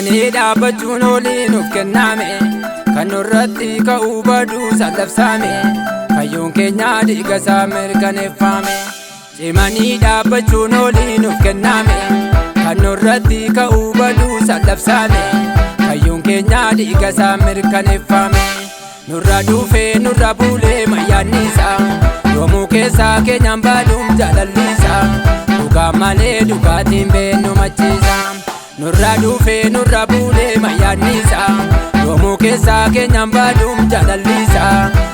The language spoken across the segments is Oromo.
Cimanii dhaabbachuun olii nuuf kenname, kan nurratti ka'uu baduu sallabsame, fayyuun keenya dhiiga isaa mirkaneeffame. Cimanii dhaabbachuun olii nuuf kenname, kan nurratti ka'uu baduu sallabsame, fayyuun keenya dhiiga isaa mirkaneeffame. Nurra dhufee nurra bulee mayyaannisa, yoomuu keessaa keenyaan baaduun jaalallisa, dhugaa malee dhugaatiin beennu machiisa. Nurra dhufee nurra bulee mayyaannisa, yoomuu keessaa keenyaan baaduun jaalallisa,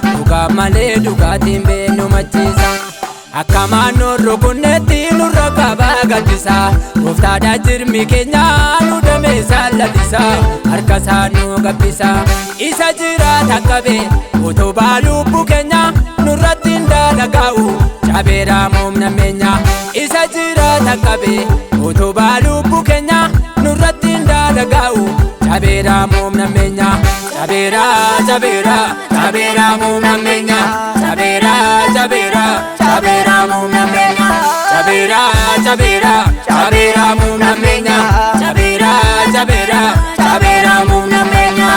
dhugaa malee dhugaatiin beennu machiisa. Akkamaan nurru kunnetti nurra qabaa gaddisa, gooftaadhaa jirmi keenya nu dameessa lalisa, harka isaa nu gabbisa. Isa jiraata qabe utubaa lubbuu keenya nurratti hin dalagaa'u, cabeera humna meenya. Isa jiraata qabe utubaa lubbuu keenya nurratti hin dalagaa'u, cabeera humna meenya. Cabeera cabeera cabeera humna meenya. Cabeera cabeera cabeera humna meenya. Cabeera cabeera cabeera humna meenya. Cabeera cabeera cabeera humna meenya.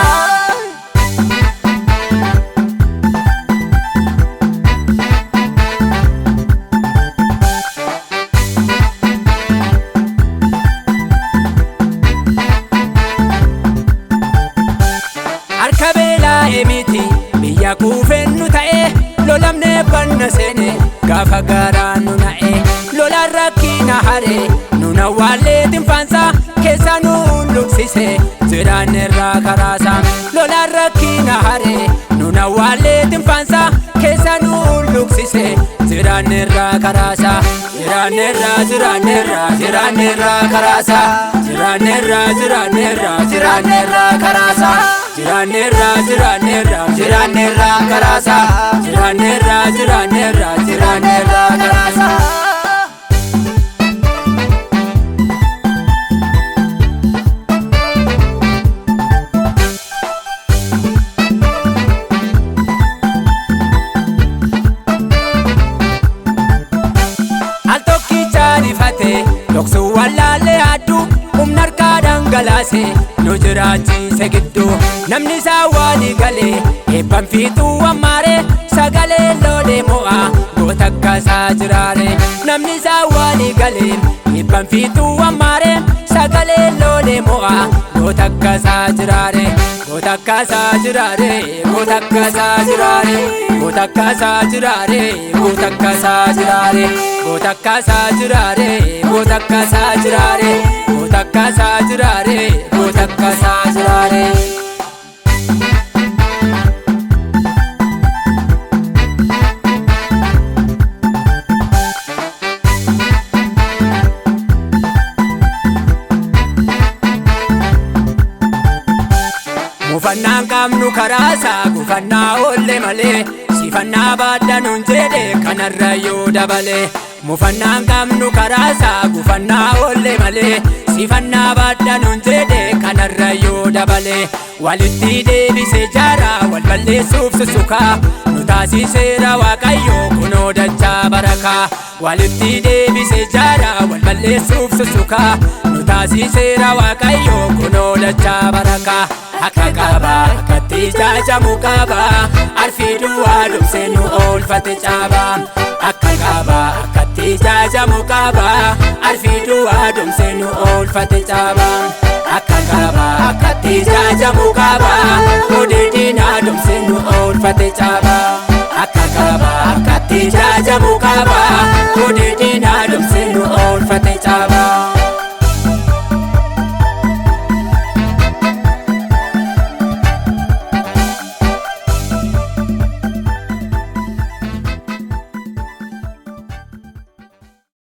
Harkabeelaa emiti biyya kuufennu ta'e, lolamne banna seene gaafa gaaraan nu na'e. Lolaan rakkina hare nuna waallee tinfaansa keessa nu luksise, jiraannerraa karaasa. Lolaan rakkina hare nuna waallee tinfaansa keessa nu luksise, jiraannerraa karaasa. Jiraannerraa jiraannerraa jiraannerraa karaasa. Jiraannerraa jiraannerraa jiraannerraa karaasa. Jiraannerraa jiraannerraa jiraannerraa karaasa. Jiraannerraa jiraannerraa jiraannerraa karaasa. Al tokkicha rifate dhoksuu wallaalee aduu, humna harkaa dhangalaase nu jiraachise gidduu. Namni isaa walii galee eebban fiixuu ammaare, sagalee loolee mo'a goota akka isaa jiraare. Namni isaa walii galee eebban fiixuu ammaare, sagalee loolee mo'a goota akka isaa jiraare. Goota akka isaa jiraare goota akka isaa jiraare. Goota akka isaa jiraare goota akka isaa jiraare. Goota akka isaa jiraare goota akka isaa jiraare. Goota akka isaa jiraare goota akka isaa jiraare. Mufannaan qabnu karaasa gufannaa oolle malee, siifannaa baaddanuun jedhe kanarra yoo dabale. Mufannaan qabnu karaasa gufannaa oolle malee, siifannaa baaddanuun jedhe kanarra yoo dabale. Walitti deebisee jaara wal balleessuuf sussukaa, nu taasiseera Waaqayyo kunoo dachaa barakaa. Walitti deebisee jaara wal balleessuuf sussukaa, nu taasiseera Waaqayyo kunoo dachaa barakaa. Akka qaba akkatti jaajamu qaba, arfii duwwaa dhumsee nu oolfate caaba. Akka qaba akkatti jaajamu qaba, arfii duwwaa dhumsee nu oolfate caaba. Akka qaba akkatti jaajamu qaba, odee diinaa dhumsee nu oolfate caaba. Akka qaba akkatti jaajamu qaba, odee diinaa dhumsee nu oolfate caaba.